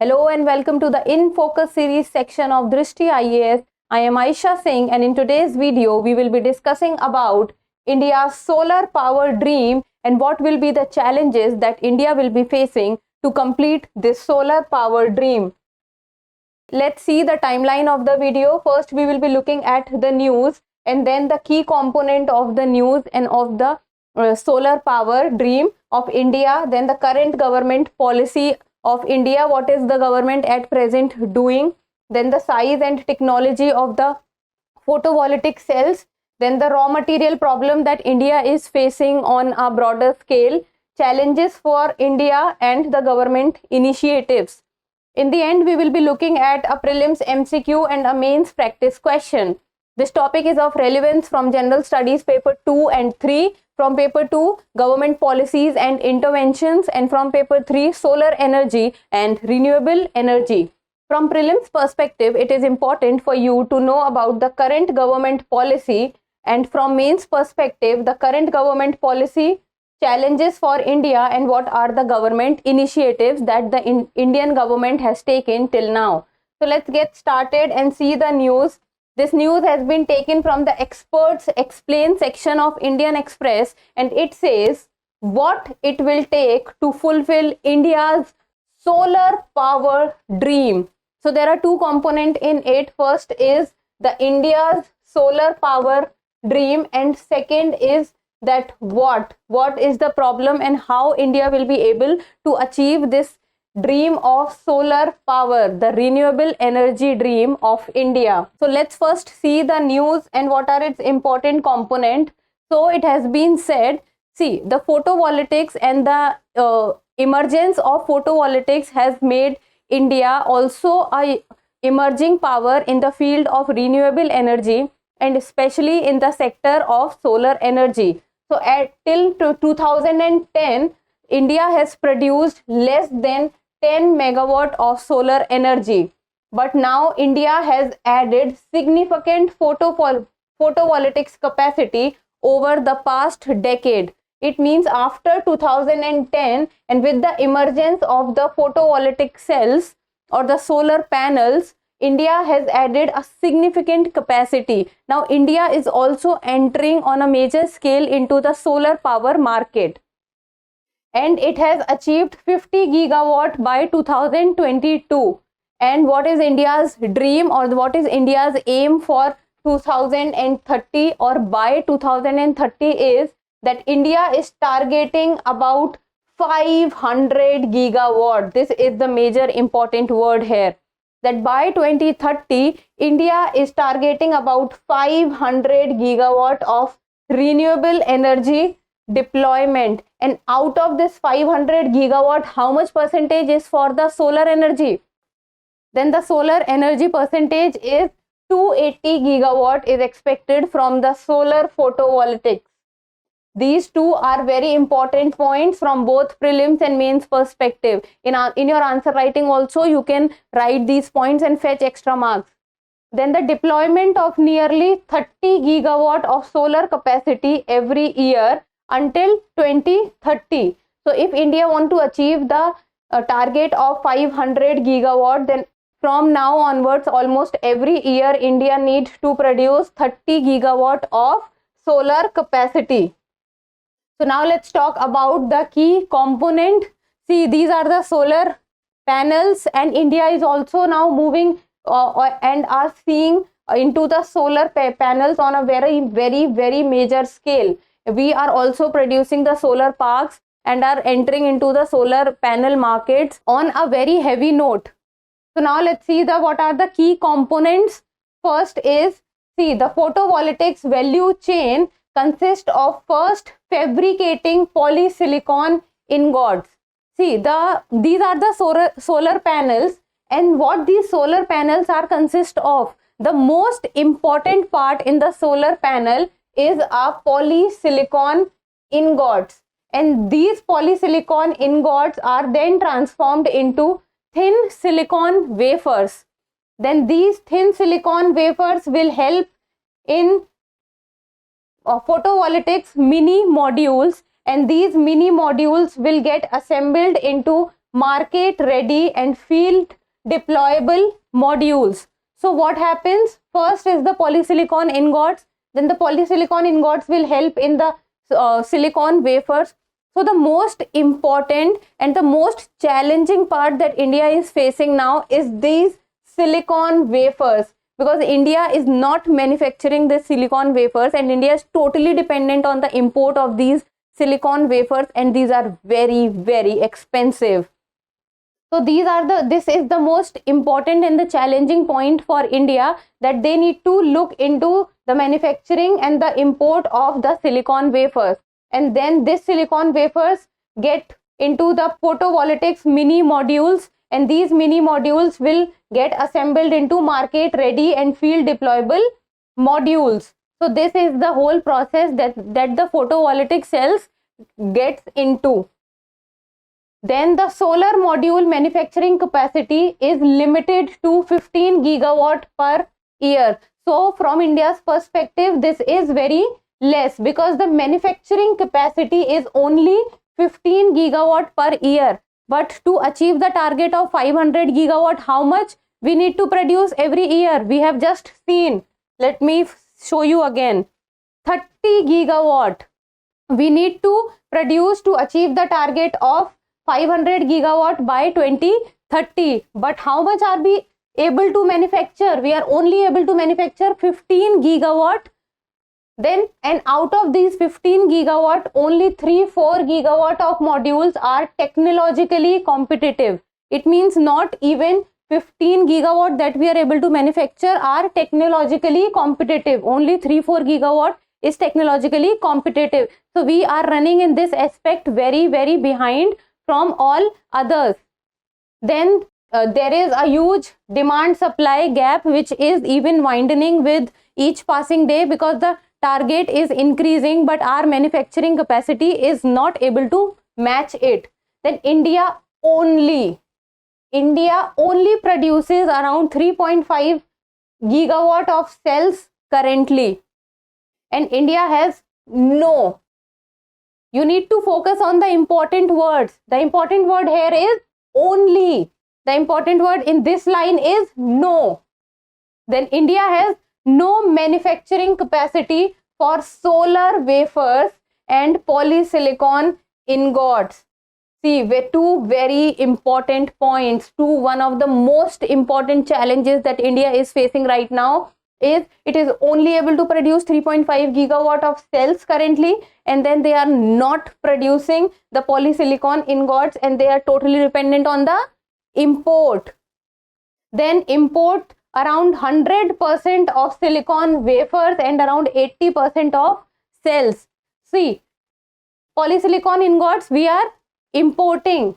Hello and welcome to the In Focus series section of Drishti IAS. I am Aisha Singh and in today's video we will be discussing about India's solar power dream and what will be the challenges that India will be facing to complete this solar power dream. Let's see the timeline of the video. First we will be looking at the news and then the key component of the news and of the solar power dream of India, then the current government policy of India, what is the government at present doing, then the size and technology of the photovoltaic cells, then the raw material problem that India is facing on a broader scale, challenges for India and the government initiatives. In the end, we will be looking at a prelims MCQ and a mains practice question. This topic is of relevance from General Studies paper 2 and 3, from paper 2 government policies and interventions, and from paper 3 solar energy and renewable energy. From prelims perspective, it is important for you to know about the current government policy, and from mains perspective, the current government policy, challenges for India, and what are the government initiatives that the Indian government has taken till now. So let's get started and see the news. This news has been taken from the Experts Explain section of Indian Express, and it says what it will take to fulfill India's solar power dream. So there are two components in it. First is the India's solar power dream, and second is that what is the problem and how India will be able to achieve this dream of solar power, the renewable energy dream of India. So let's first see the news and what are its important component. So it has been said, see, the photovoltaics and the emergence of photovoltaics has made India also a emerging power in the field of renewable energy and especially in the sector of solar energy. So till 2010, India has produced less than 10 megawatt of solar energy. But now India has added significant photovoltaics capacity over the past decade. It means after 2010 and with the emergence of the photovoltaic cells or the solar panels, India has added a significant capacity. Now India is also entering on a major scale into the solar power market, and it has achieved 50 gigawatt by 2022. And what is India's dream or what is India's aim for 2030 or by 2030 is that India is targeting about 500 gigawatt. This is the major important word here, that by 2030 India is targeting about 500 gigawatt of renewable energy deployment. And out of this 500 gigawatt, how much percentage is for the solar energy? Then the solar energy percentage is 280 gigawatt is expected from the solar photovoltaics. These two are very important points from both prelims and mains perspective. In your answer writing also you can write these points and fetch extra marks. Then the deployment of nearly 30 gigawatt of solar capacity every year until 2030. So if India want to achieve the target of 500 gigawatt, then from now onwards almost every year India needs to produce 30 gigawatt of solar capacity. So now let's talk about the key component. See, these are the solar panels, and India is also now moving and are seeing into the solar panels on a very major scale. We are also producing the solar parks and are entering into the solar panel markets on a very heavy note. So now let's see what are the key components. First is, see, the photovoltaics value chain consists of first fabricating polysilicon ingots. See, these are the solar panels, and what these solar panels are consist of. The most important part in the solar panel is a polysilicon ingots, and these polysilicon ingots are then transformed into thin silicon wafers. Then these thin silicon wafers will help in photovoltaics mini modules, and these mini modules will get assembled into market ready and field deployable modules. So what happens? First is the polysilicon ingots. Then the polysilicon ingots will help in the silicon wafers. So the most important and the most challenging part that India is facing now is these silicon wafers, because India is not manufacturing the silicon wafers and India is totally dependent on the import of these silicon wafers, and these are very, very expensive. So this is the most important and the challenging point for India, that they need to look into the manufacturing and the import of the silicon wafers. And then this silicon wafers get into the photovoltaics mini modules, and these mini modules will get assembled into market ready and field deployable modules. So this is the whole process that the photovoltaic cells gets into. Then the solar module manufacturing capacity is limited to 15 gigawatt per year. So from India's perspective, this is very less, because the manufacturing capacity is only 15 gigawatt per year. But to achieve the target of 500 gigawatt, how much we need to produce every year? We have just seen. Let me show you again. 30 gigawatt we need to produce to achieve the target of 500 gigawatt by 2030. But how much are we able to manufacture? We are only able to manufacture 15 gigawatt. Then, and out of these 15 gigawatt, only 3-4 gigawatt of modules are technologically competitive. It means not even 15 gigawatt that we are able to manufacture are technologically competitive. Only 3-4 gigawatt is technologically competitive. So we are running in this aspect very, very behind from all others. Then there is a huge demand supply gap which is even widening with each passing day, because the target is increasing but our manufacturing capacity is not able to match it. Then India only produces around 3.5 gigawatt of cells currently, and India has no. You need to focus on the important words. The important word here is only. The important word in this line is no. Then India has no manufacturing capacity for solar wafers and polysilicon ingots. See, two very important points. One of the most important challenges that India is facing right now is it is only able to produce 3.5 gigawatt of cells currently, and then they are not producing the polysilicon ingots, and they are totally dependent on the import. Then import around 100% of silicon wafers and around 80% of cells. See, polysilicon ingots we are importing,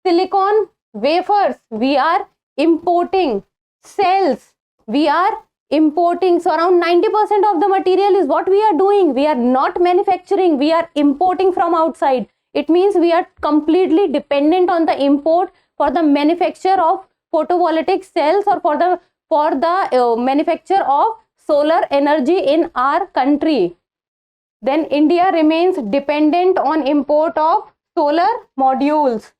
silicon wafers we are importing, cells we are importing. So around 90% of the material is what we are doing. We are not manufacturing, we are importing from outside. It means we are completely dependent on the import for the manufacture of photovoltaic cells or for the manufacture of solar energy in our country. Then India remains dependent on import of solar modules.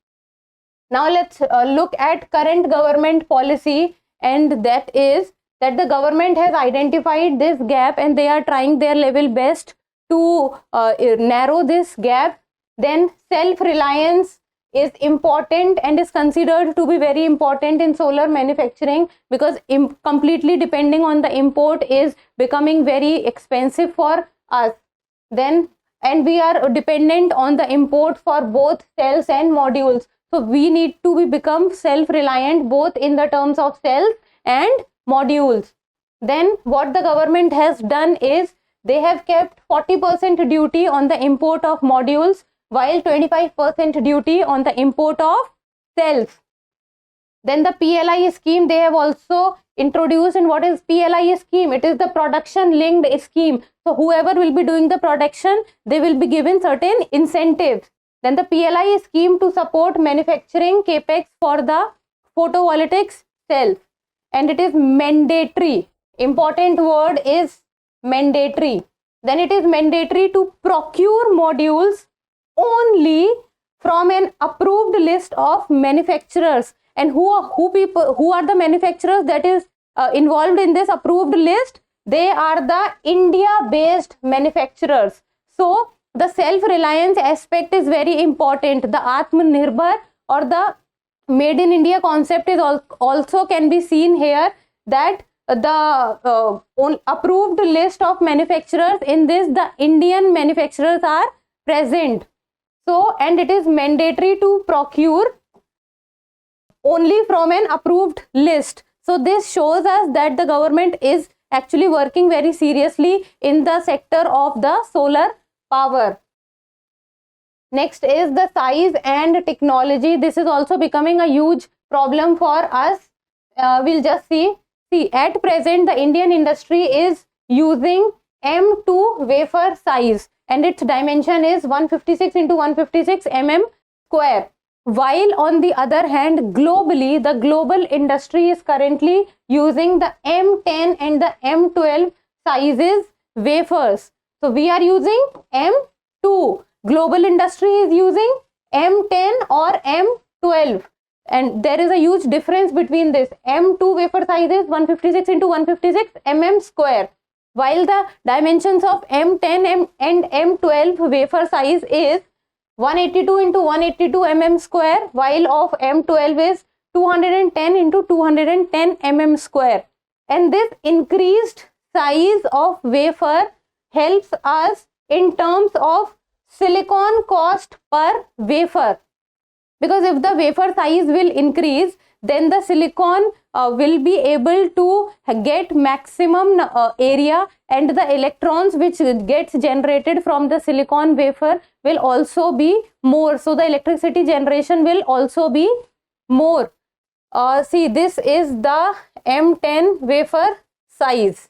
Now let's look at current government policy, and that is that the government has identified this gap and they are trying their level best to narrow this gap. Then self-reliance is important and is considered to be very important in solar manufacturing, because completely depending on the import is becoming very expensive for us. Then, and we are dependent on the import for both cells and modules. So we need to become self-reliant both in the terms of cells and modules. Then what the government has done is they have kept 40% duty on the import of modules while 25% duty on the import of cells. Then the PLI scheme they have also introduced. And what is PLI scheme? It is the production linked scheme. So whoever will be doing the production, they will be given certain incentives. Then the PLI scheme to support manufacturing capex for the photovoltaic cells, and it is mandatory. Important word is mandatory. Then it is mandatory to procure modules only from an approved list of manufacturers. And who are the manufacturers that is involved in this approved list? They are the India based manufacturers. So the self-reliance aspect is very important. The Atmanirbhar or the made in India concept is also can be seen here, that the approved list of manufacturers, in this the Indian manufacturers are present. So, and it is mandatory to procure only from an approved list. So this shows us that the government is actually working very seriously in the sector of the solar power. Next is the size and technology. This is also becoming a huge problem for us. We'll just see. See, at present the Indian industry is using M2 wafer size, and its dimension is 156 into 156 mm square. While on the other hand, globally, the global industry is currently using the M10 and the M12 sizes wafers. So we are using M2. Global industry is using M10 or M12. And there is a huge difference between this. M2 wafer size is 156 into 156 mm square, while the dimensions of M10 and M12 wafer size is 182 into 182 mm square, while of M12 is 210 into 210 mm square. And this increased size of wafer helps us in terms of silicon cost per wafer, because if the wafer size will increase, then the silicon will be able to get maximum area, and the electrons which gets generated from the silicon wafer will also be more. So the electricity generation will also be more. See, this is the M10 wafer size.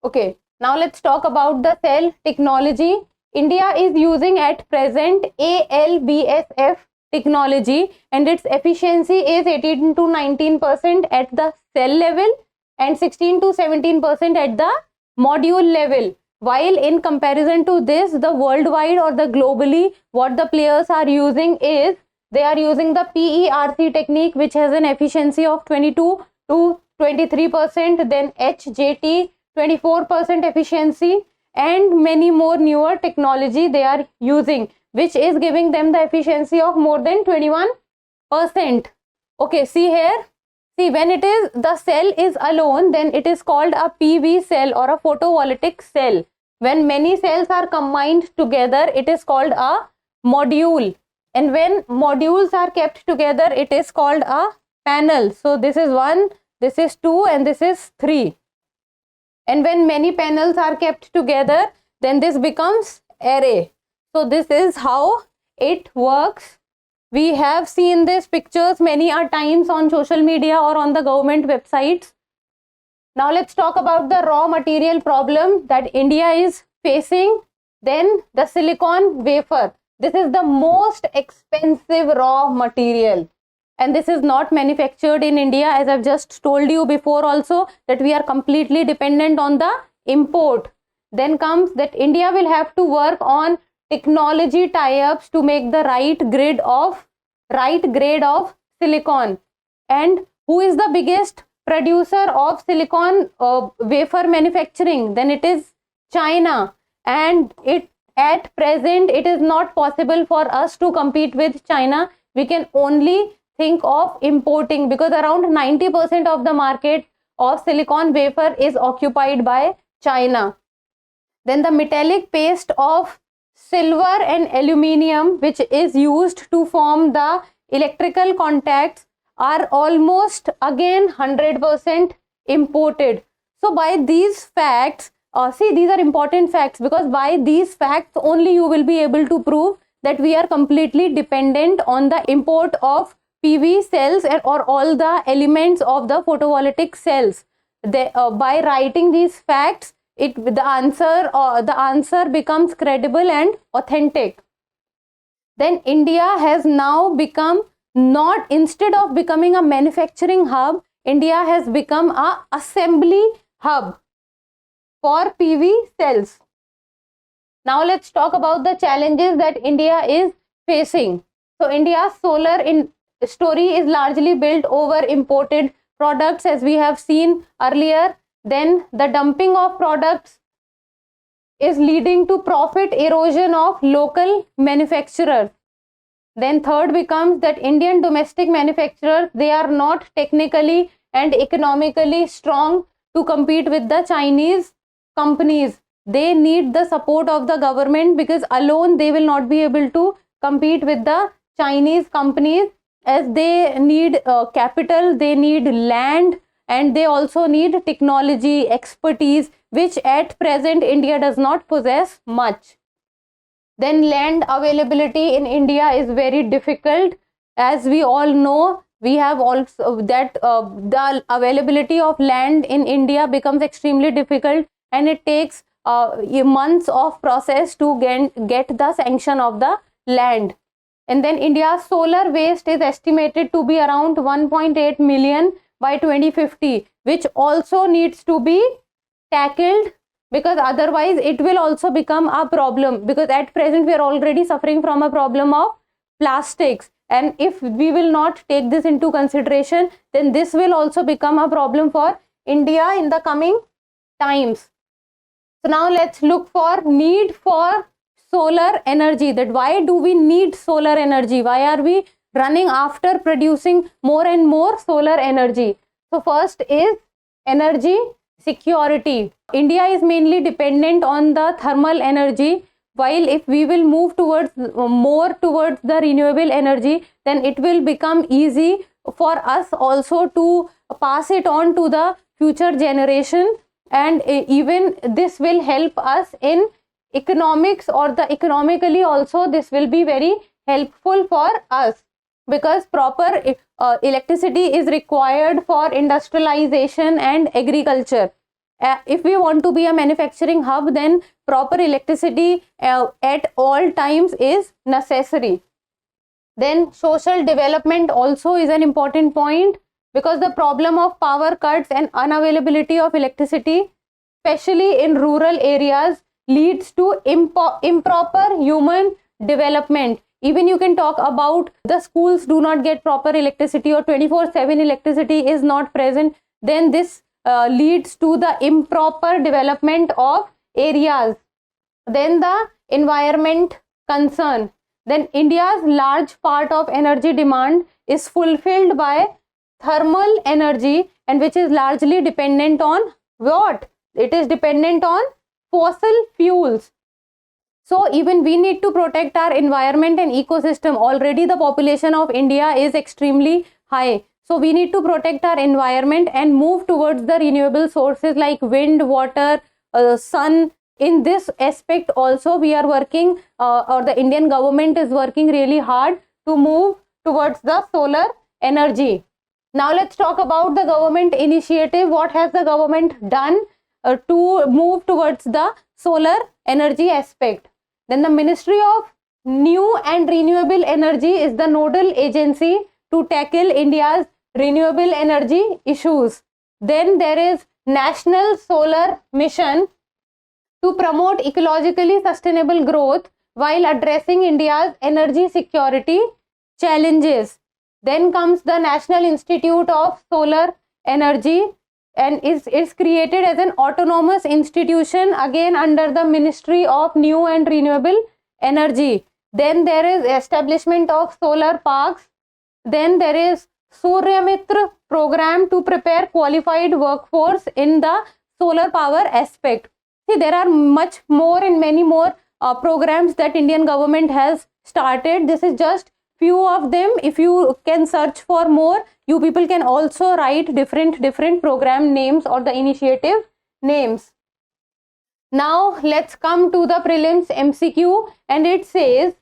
Okay, now let's talk about the cell technology. India is using at present ALBSF technology, and its efficiency is 18 to 19% at the cell level and 16 to 17% at the module level. While in comparison to this, the worldwide or the globally, what the players are using is, they are using the PERC technique, which has an efficiency of 22 to 23%, then HJT 24% efficiency, and many more newer technology they are using, which is giving them the efficiency of more than 21%. Okay, see here. See, when it is the cell is alone, then it is called a PV cell or a photovoltaic cell. When many cells are combined together, it is called a module. And when modules are kept together, it is called a panel. So this is 1, this is 2, and this is 3. And when many panels are kept together, then this becomes array. So this is how it works. We have seen these pictures many a times on social media or on the government websites. Now let's talk about the raw material problem that India is facing. Then the silicon wafer. This is the most expensive raw material. And this is not manufactured in India, as I've just told you before also, that we are completely dependent on the import. Then comes that India will have to work on technology tie-ups to make the right grade of silicon. And who is the biggest producer of silicon wafer manufacturing? Then it is China. And at present it is not possible for us to compete with China. We can only think of importing, because around 90% of the market of silicon wafer is occupied by China. Then the metallic paste of silver and aluminium, which is used to form the electrical contacts, are almost again 100% imported. So by these facts, see, these are important facts, because by these facts only you will be able to prove that we are completely dependent on the import of PV cells or all the elements of the photovoltaic cells. By writing these facts, the answer becomes credible and authentic. Then India has now become, not instead of becoming a manufacturing hub, India has become a assembly hub for PV cells. Now let's talk about the challenges that India is facing. So India's solar story is largely built over imported products, as we have seen earlier. Then the dumping of products is leading to profit erosion of local manufacturers. Then third becomes that Indian domestic manufacturers, they are not technically and economically strong to compete with the Chinese companies. They need the support of the government, because alone they will not be able to compete with the Chinese companies, as they need capital, they need land, and they also need technology, expertise, which at present India does not possess much. Then land availability in India is very difficult. As we all know, we have also that the availability of land in India becomes extremely difficult, and it takes months of process to get the sanction of the land. And then India's solar waste is estimated to be around 1.8 million by 2050, which also needs to be tackled, because otherwise it will also become a problem, because at present we are already suffering from a problem of plastics, and if we will not take this into consideration, then this will also become a problem for India in the coming times. So now let's look for need for solar energy, that why do we need solar energy, why are we running after producing more and more solar energy. So first is energy security. India is mainly dependent on the thermal energy, while if we will move towards more towards the renewable energy, then it will become easy for us also to pass it on to the future generation, and even this will help us in economics, or the economically also this will be very helpful for us, because proper electricity is required for industrialization and agriculture. If we want to be a manufacturing hub, then proper electricity at all times is necessary. Then social development also is an important point, because the problem of power cuts and unavailability of electricity, especially in rural areas, leads to improper human development. Even you can talk about the schools do not get proper electricity, or 24/7 electricity is not present, then this leads to the improper development of areas. Then the environment concern. Then India's large part of energy demand is fulfilled by thermal energy, and which is largely dependent on what? It is dependent on fossil fuels. So even we need to protect our environment and ecosystem. Already the population of India is extremely high. So we need to protect our environment and move towards the renewable sources like wind, water, sun. In this aspect also we are working, or the Indian government is working really hard to move towards the solar energy. Now let's talk about the government initiative. What has the government done to move towards the solar energy aspect? Then the Ministry of New and Renewable Energy is the nodal agency to tackle India's renewable energy issues. Then there is National Solar Mission to promote ecologically sustainable growth while addressing India's energy security challenges. Then comes the National Institute of Solar Energy, and is created as an autonomous institution, again under the Ministry of New and Renewable Energy. Then there is establishment of solar parks. Then there is Surya Mitra program to prepare qualified workforce in the solar power aspect. See, there are much more and many more programs that Indian government has started. This is just few of them. If you can search for more, you people can also write different program names or the initiative names. Now let's come to the prelims MCQ, and it says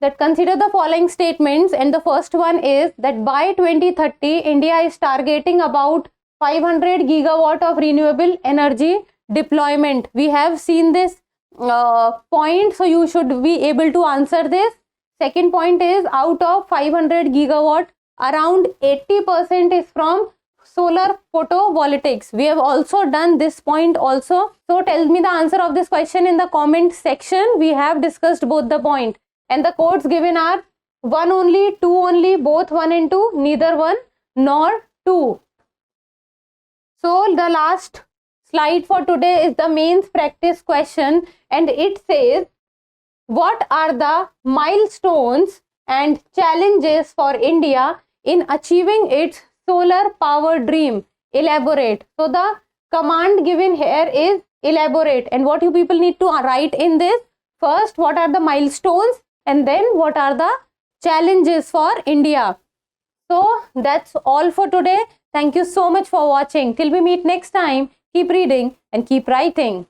that consider the following statements, and the first one is that by 2030 India is targeting about 500 gigawatt of renewable energy deployment. We have seen this point, so you should be able to answer this. Second point is, out of 500 gigawatt, around 80% is from solar photovoltaics. We have also done this point also. So tell me the answer of this question in the comment section. We have discussed both the point, and the codes given are 1 only, 2 only, both 1 and 2, neither 1 nor 2. So the last slide for today is the mains practice question, and it says, what are the milestones and challenges for India in achieving its solar power dream? Elaborate. So the command given here is elaborate, and what you people need to write in this: first, what are the milestones, and then what are the challenges for India. So that's all for today. Thank you so much for watching. Till we meet next time, keep reading and keep writing.